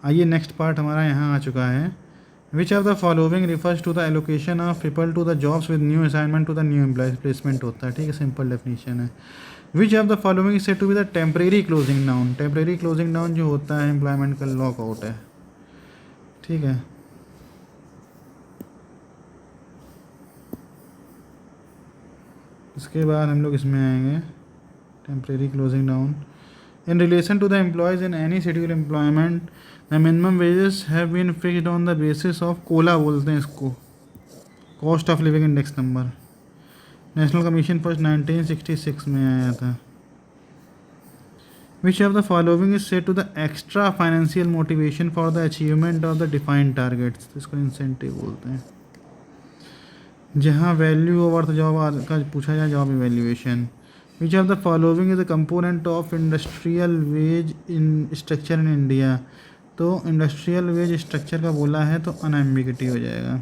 आइए next part हमारा यहाँ आ चुका है। Which of the following refers to the allocation of people to the jobs with new assignment to the new employees, placement होता है, ठीक है, सिंपल डेफिनेशन है। Which of the following is said to be the temporary closing down, temporary closing down जो होता है employment का lockout है, ठीक है। इसके बाद हम लोग इसमें आएंगे temporary closing down. In relation to the employees in any schedule employment the minimum wages have been fixed on the basis of COLA बोलते हैं इसको, cost of living index number, national commission first 1966 में आया था। Which of the following is said to the extra financial motivation for the achievement of the defined targets, इसको incentive बोलते हैं। जहाँ वैल्यू ओवर द जॉब का पूछा जाए, job evaluation. Which of the following is the component of industrial wage in structure in India, तो industrial wage structure का बोला है तो अनएम्बिगिटी हो जाएगा।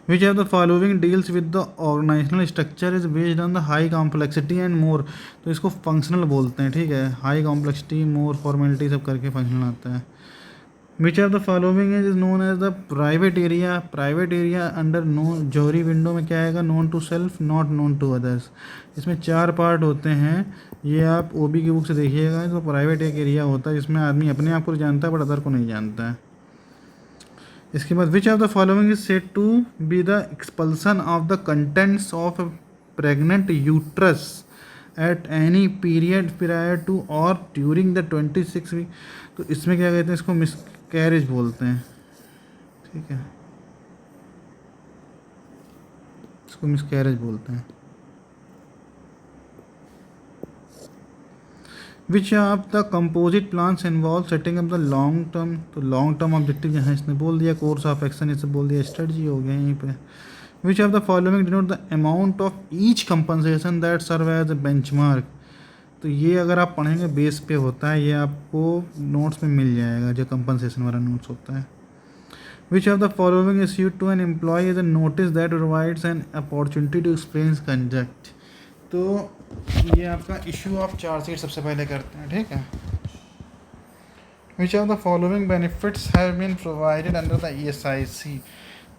Which of the following deals with the organisational structure is based on the high complexity and more, तो इसको functional बोलते हैं, ठीक है, हाई कॉम्प्लेक्सिटी मोर फॉर्मेलिटी सब करके फंक्शनल आता है। Which of the following is known as the private area, private area under no Johari window में क्या आएगा, known to self not known to others. इसमें 4 पार्ट होते हैं, ये आप ओबी की बुक से देखिएगा। तो प्राइवेट एक एरिया होता है जिसमें आदमी अपने आप को जानता है बट अदर को नहीं जानता है। इसके बाद which of the following is said to be the expulsion of the contents of pregnant uterus at any period prior to और ड्यूरिंग द 26 वीक, तो इसमें क्या कहते हैं, इसको मिसकैरेज बोलते हैं, ठीक है, इसको मिसकैरेज बोलते हैं। Which of the composite plans involve setting up the long term, तो लॉन्ग टर्म ऑब्जेक्टिव जहाँ इसने बोल दिया, कोर्स ऑफ एक्शन इसे बोल दिया, स्ट्रेटजी हो गया यहीं पे। Which of the following denote the amount of each compensation that serve as a benchmark, तो ये अगर आप पढ़ेंगे बेस पे होता है, ये आपको नोट्स में मिल जाएगा जो कंपनसेशन वाला नोट्स होता है। Which of the following is issued to an employee as a notice that provides an opportunity to explain conduct, तो ये आपका इशू ऑफ चार्जशीट सबसे पहले करते हैं, ठीक है। Which of the following benefits have been provided under the ESIC,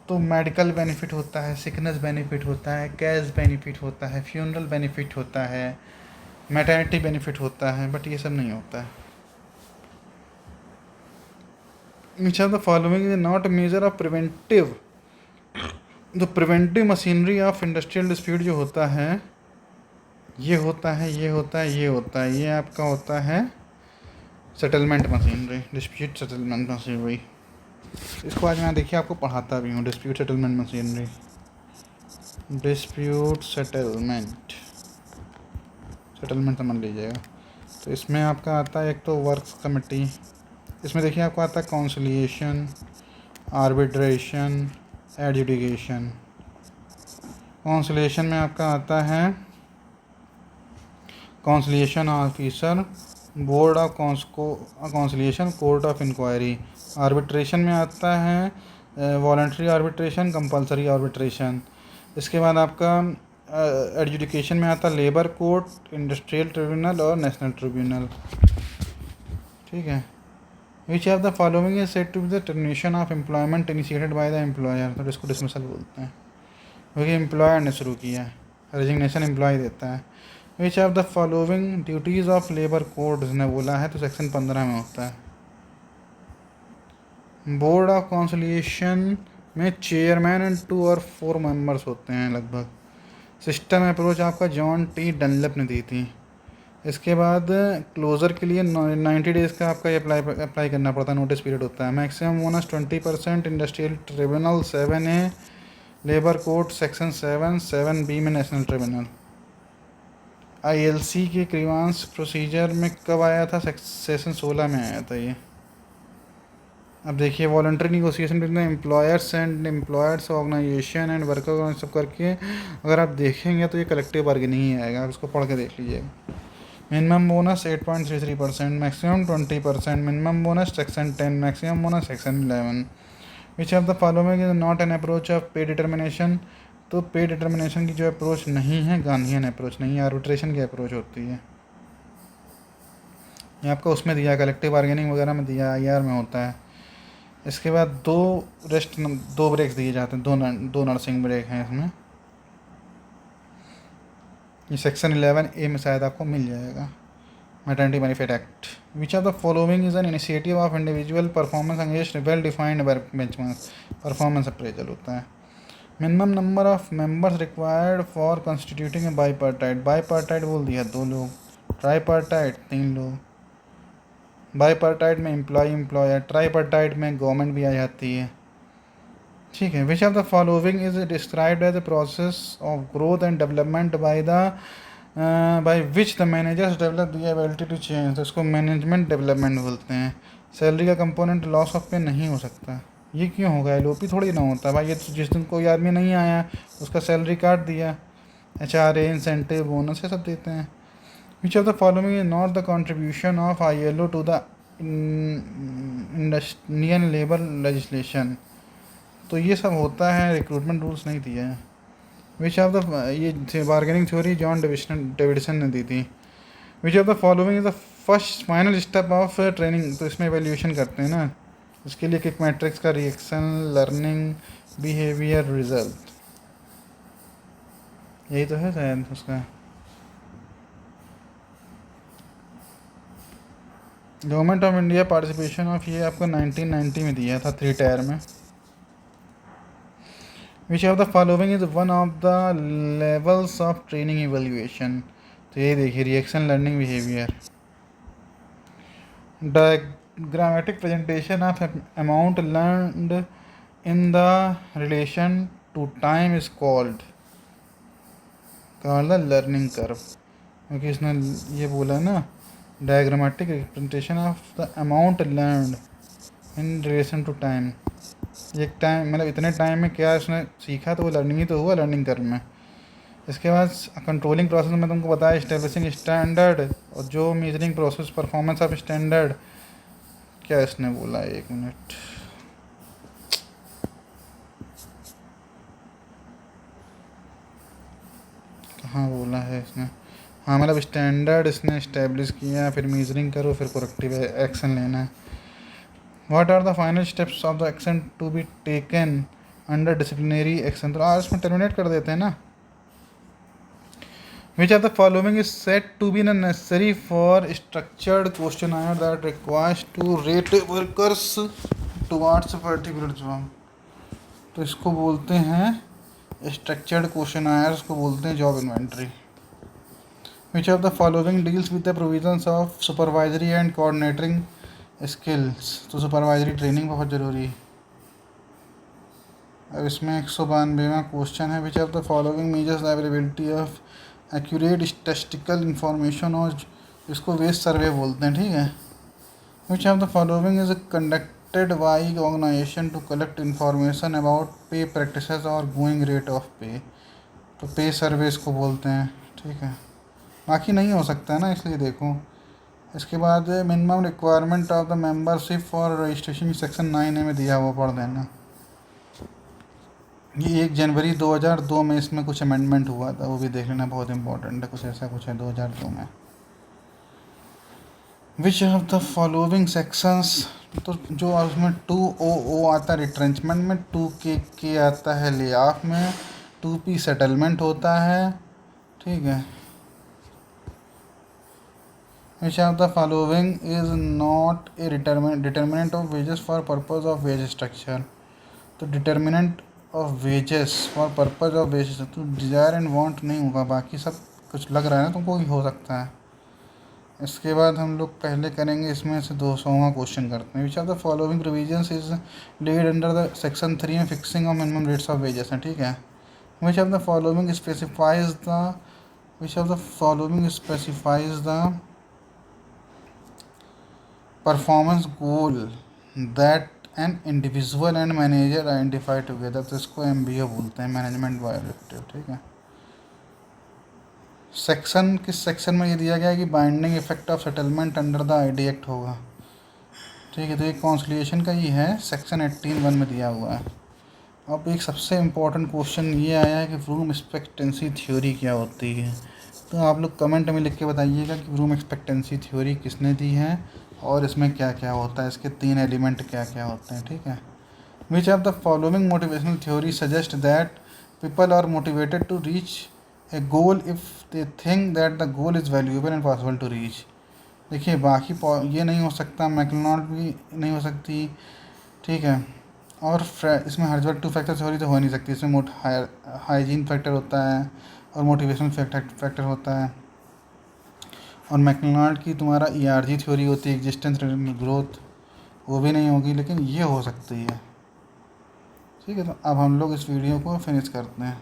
तो मेडिकल बेनिफिट होता है, सिकनेस बेनिफिट होता है, कैश बेनिफिट होता है, फ्यूनरल बेनिफिट होता है, मैटर्निटी बेनिफिट होता है, बट ये सब नहीं होता है। Which of the following is not measure of preventive, the preventive machinery of industrial dispute जो होता है, ये होता है, ये होता है, ये होता है, ये आपका होता है settlement machinery, dispute settlement machinery. इसको आज मैं देखिए आपको पढ़ाता भी हूँ, dispute settlement machinery, dispute settlement, settlement समझ लीजिएगा। तो इसमें आपका आता है एक तो वर्क्स कमेटी, इसमें देखिए आपको आता है कॉन्सिलिएशन, आर्बिट्रेशन, एडजुडिकेशन। कॉन्सिलिएशन में आपका आता है conciliation officer, board of conciliation, court of inquiry. Arbitration में आता है वॉलंटरी आर्बिट्रेशन, कंपलसरी आर्बिट्रेशन। इसके बाद आपका एडजुडिकेशन में आता है लेबर कोर्ट, इंडस्ट्रियल ट्रिब्यूनल और नेशनल ट्रिब्यूनल, ठीक है। Which of the following is said to be the termination of employment initiated by the employer, तो इसको डिसमिसल बोलते हैं, क्योंकि एम्प्लॉयर ने शुरू किया है, रेजिग्नेशन एम्प्लॉय देता है। Which of the following duties of labour code ने बोला है, तो सेक्शन 15 में होता है। बोर्ड ऑफ कॉन्सिलिएशन में चेयरमैन एंड 2 और 4 मेंबर्स होते हैं लगभग। सिस्टम अप्रोच आपका जॉन टी डनलप ने दी थी। इसके बाद क्लोज़र के लिए 90 डेज़ का आपका अप्लाई करना पड़ता है, नोटिस पीरियड होता है। Maximum bonus 20%, industrial tribunal 7A, labour code section 7B में नेशनल ट्रिब्यूनल। ILC के ग्रीवांस प्रोसीजर में कब आया था, सेक्शन 16 में आया था ये। अब देखिए voluntary negotiation between employers and employers organisation and worker सब करके अगर आप देखेंगे तो ये कलेक्टिव बार्गेनिंग ही आएगा, आप इसको पढ़ के देख लीजिएगा। Minimum bonus 8.33%, maximum 20%, minimum bonus section 10, maximum bonus section 11। Which of the following is not an approach of पे डिटर्मिनेशन, तो पे डिटर्मिनेशन की जो अप्रोच नहीं है गांधीयन अप्रोच नहीं है, आर्बिट्रेशन की अप्रोच होती है। ये आपका उसमें दिया है, कलेक्टिव बार्गेनिंग वगैरह में दिया है, IR में होता है। इसके बाद दो ब्रेक्स दिए जाते हैं, दो नर्सिंग ब्रेक हैं इसमें। ये सेक्शन 11A में शायद आपको मिल जाएगा, maternity benefit act. Which of the following is an initiative of individual performance against well defined benchmark. Performance appraisal होता है। Minimum number of members required for constituting a bipartite. Bipartite बोल दिया 2 लोग, ट्राईपार्टाइट 3 लोग। बाईपार्टाइट में एम्प्लॉयर, ट्राईपार्टाइट में government भी आ जाती है, ठीक है। Which of the following is described as a process of growth and development by which the managers develop the ability to change. तो इसको मैनेजमेंट डेवलपमेंट बोलते हैं। सैलरी का कंपोनेंट लॉस ऑफ पे नहीं हो सकता। ये क्यों होगा, LOP थोड़ी ना होता भाई। ये तो जिस दिन कोई आदमी नहीं आया उसका सैलरी काट दिया, HRA इंसेंटिव बोनस ये सब देते हैं। Which of the following is not the contribution of ILO to the Indian labour legislation. तो ये सब होता है, रिक्रूटमेंट रूल्स नहीं दिया है। विच ऑफ द ये बार्गेनिंग थ्योरी जॉन डेविडसन ने दी थी। विच of the following is the first final step of training. तो इसमें एवेल्यूशन करते हैं ना, इसके लिए किक मैट्रिक्स का रिएक्शन, लर्निंग, बिहेवियर, रिजल्ट, यही तो है शायद उसका। Government of India participation of, ये आपको 1990 में दिया था 3 टायर में। विच of the following is one of the levels of training evaluation. तो ये देखिए, reaction, learning, behaviour. Diagrammatic presentation of amount learned in the relation to time is called the learning curve. क्योंकि इसने ये बोला ना, diagrammatic representation of the amount learned in relation to time. एक time मतलब इतने टाइम में क्या उसने सीखा, तो वो लर्निंग ही तो हुआ, लर्निंग कर्व में। इसके बाद कंट्रोलिंग प्रोसेस में तुमको बताया, इस्टेब्लिशिंग स्टैंडर्ड, और जो measuring process, performance of standard. क्या इसने बोला, 1 मिनट, कहाँ बोला है इसने। हाँ, मतलब स्टैंडर्ड इसने इस्टेब्लिश किया, फिर मेजरिंग करो, फिर करेक्टिव एक्शन लेना है। What are the final steps of the action to be taken under disciplinary action. तो आज इसमें टर्मिनेट कर देते हैं ना। Which of the following is set to be necessary for structured questionnaire that requires to rate workers towards particular job. तो इसको बोलते हैं स्ट्रक्चर्ड क्वेश्चनायर्स को बोलते हैं job inventory. Which of the following deals with the provisions of supervisory and coordinating skills. तो supervisory training बहुत ज़रूरी है। अब इसमें 192वां क्वेश्चन है। Which of the following measures the availability of accurate statistical information, और इसको वेस्ट सर्वे बोलते हैं, ठीक है। Which of the following is conducted by organisation to collect information about pay practices और गोइंग रेट ऑफ पे। तो पे सर्वे इसको बोलते हैं, ठीक है। बाकी नहीं हो सकता है ना, इसलिए देखो। इसके बाद minimum requirement of the membership for registration, section 9A में दिया हुआ, पढ़ देना। ये 1 जनवरी 2002 में इसमें कुछ अमेंडमेंट हुआ था, वो भी देख लेना, बहुत इंपॉर्टेंट है, कुछ ऐसा कुछ है 2002 में। विच ऑफ द फॉलोइंग सेक्शंस। तो जो उसमें 2OO आता है रिट्रेंचमेंट में, 2K आता है ले ऑफ में, 2P सेटलमेंट होता है, ठीक है। Which of the following is not a determinant of wages for purpose of wage structure. तो determinant of wages for purpose of wage, तो डिज़ायर एंड वांट नहीं होगा, बाकी सब कुछ लग रहा है ना तुमको ही हो सकता है। इसके बाद हम लोग पहले करेंगे इसमें से 200वां क्वेश्चन करते हैं। Which of the following provisions is laid under the section 3 में fixing of minimum rates of wages है, ठीक है। Which of the following specifies the performance goal that an individual and manager identify together. तो इसको MBO बोलते हैं, management by objective, ठीक है। सेक्शन किस सेक्शन में ये दिया गया है कि binding effect of settlement under the ID act होगा, ठीक है। तो ये कॉन्सिलिएशन का ही है, सेक्शन 18(1) में दिया हुआ है। अब एक सबसे इम्पोर्टेंट क्वेश्चन ये आया है कि रूम एक्सपेक्टेंसी थ्योरी क्या होती है। तो आप लोग कमेंट में लिख के बताइएगा कि रूम एक्सपेक्टेंसी थ्योरी किसने दी है और इसमें क्या क्या होता है, इसके 3 एलिमेंट क्या क्या होते हैं, ठीक है। Which of the following motivational theory suggest that people are motivated to reach a goal if they think that the goal is valuable and possible to reach. देखिए बाकी ये नहीं हो सकता, मैकडोनाल्ड भी नहीं हो सकती, ठीक है। और इसमें हर्जबर्ग 2 फैक्टर थ्योरी तो हो नहीं सकती, इसमें हाइजीन फैक्टर होता है और मोटिवेशनल फैक्टर होता है। और मैकडोनाल्ड की तुम्हारा ERG थ्योरी होती है, एग्जिस्टेंस ग्रोथ, वो भी नहीं होगी, लेकिन ये हो सकती है, ठीक है। तो अब हम लोग इस वीडियो को फिनिश करते हैं।